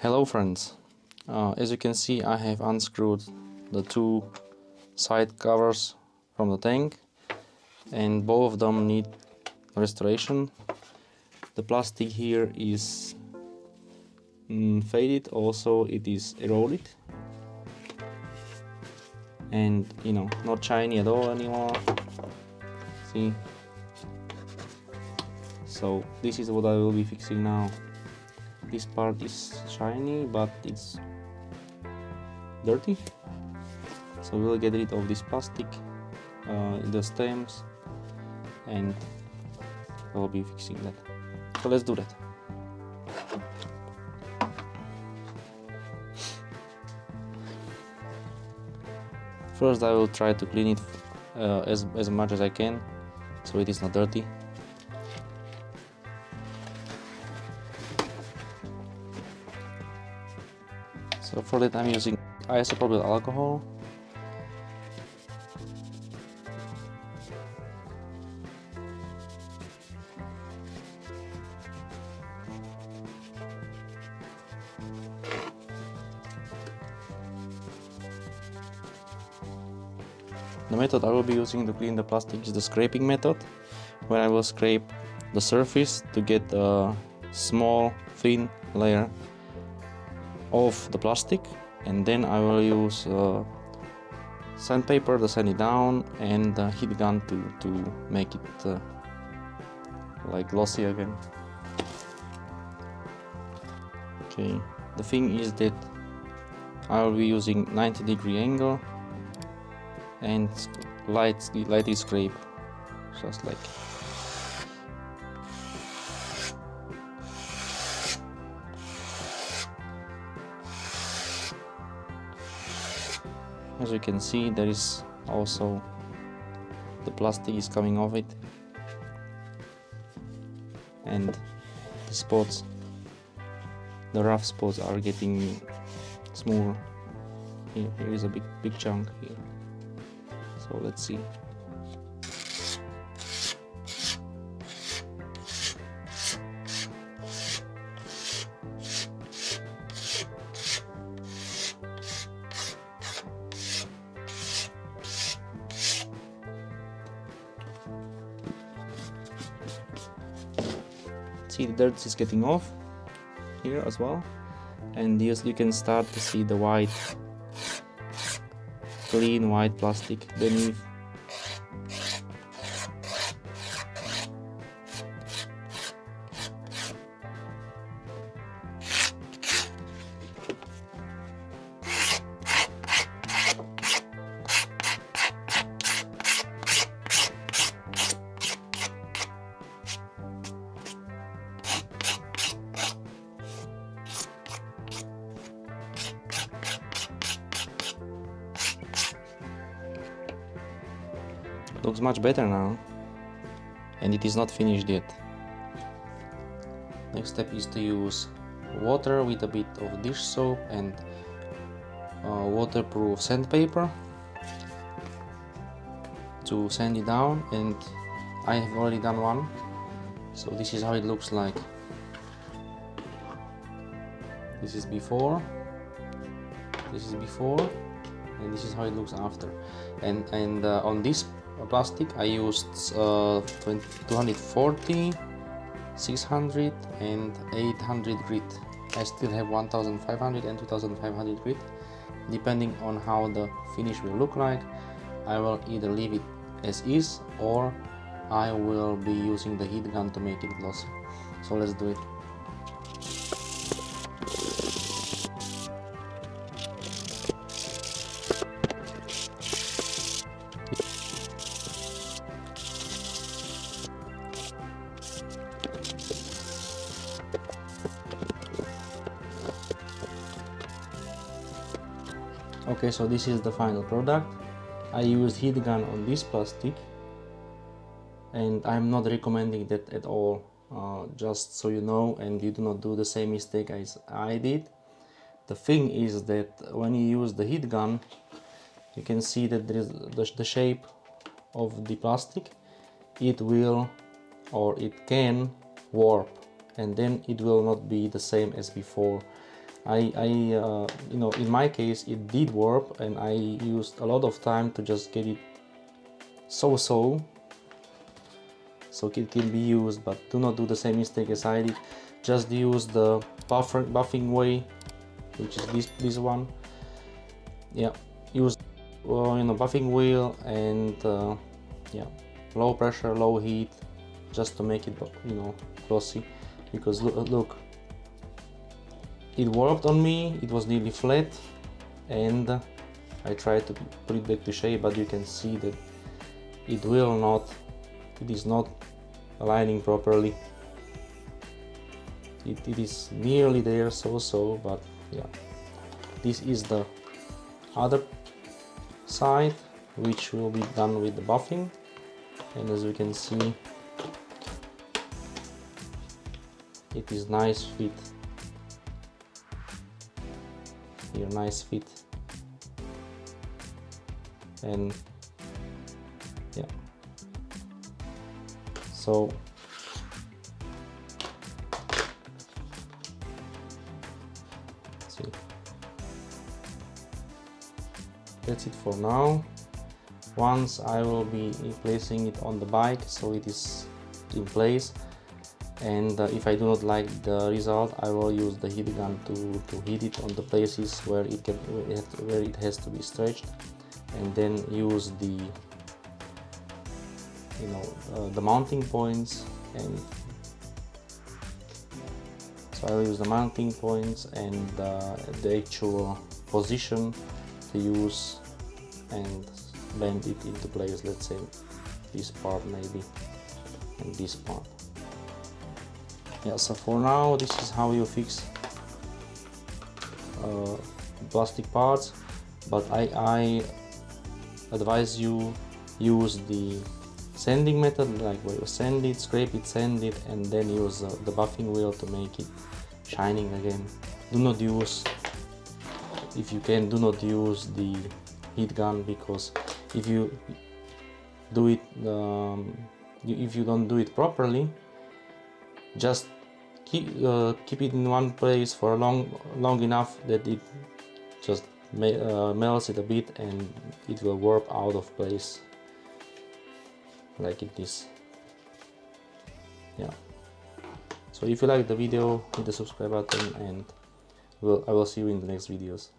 Hello friends, as you can see I have unscrewed the two side covers from the tank and both of them need restoration. The plastic here is faded, also it is eroded and not shiny at all anymore. See? So this is what I will be fixing now. This part is shiny but it's dirty, so we'll get rid of this plastic, the stems, and we'll be fixing that. So let's do that. First I will try to clean it as much as I can so it is not dirty. So for that I'm using isopropyl alcohol. The method I will be using to clean the plastic is the scraping method, where I will scrape the surface to get a small thin layer of the plastic, and then I will use sandpaper to sand it down and a heat gun to make it like glossy again. Okay, the thing is that I will be using 90-degree angle and lightly scrape, just like. As you can see, there is also the plastic is coming off it, and the spots, the rough spots are getting smoother. Here is a big chunk here. So let's see. See, the dirt is getting off here as well, and yes, you can start to see the white, clean white plastic beneath. Looks much better now, and it is not finished yet. Next step is to use water with a bit of dish soap and waterproof sandpaper to sand it down, and I have already done one, so this is how it looks like. This is before, and this is how it looks after. And on this plastic I used 240, 600 and 800 grit. I still have 1500 and 2500 grit. Depending on how the finish will look like, I will either leave it as is or I will be using the heat gun to make it glossy. So let's do it. Okay, so this is the final product. I used heat gun on this plastic, and I'm not recommending that at all, just so you know, and you do not do the same mistake as I did. The thing is that when you use the heat gun, you can see that there is the shape of the plastic. It will, or it can, warp, and then it will not be the same as before. you know, in my case it did warp, and I used a lot of time to just get it so it can be used. But do not do the same mistake as I did. Just use the buffing way, which is this one. Yeah, use you know, buffing wheel and yeah, low pressure, low heat, just to make it, you know, glossy. Because look, it warped on me, it was nearly flat, and I tried to put it back to shape, but you can see that it is not aligning properly. It is nearly there, but yeah. This is the other side, which will be done with the buffing, and as you can see, it is nice fit. Here, nice fit, and yeah. So see, that's it for now. Once I will be placing it on the bike, so it is in place, and if I do not like the result, I will use the heat gun to heat it on the places where it has to be stretched, and then use the, you know, the mounting points. And so I will use the mounting points and the actual position to use and bend it into place. Let's say this part maybe, and this part. Yeah, so for now this is how you fix plastic parts, but I advise you use the sanding method, like where you sand it, scrape it, sand it, and then use the buffing wheel to make it shining again. Do not use, if you can, do not use the heat gun, because if you do it if you don't do it properly, just keep it in one place for long enough that it just melts it a bit, and it will warp out of place like it is. Yeah. So if you like the video, hit the subscribe button, and I will see you in the next videos.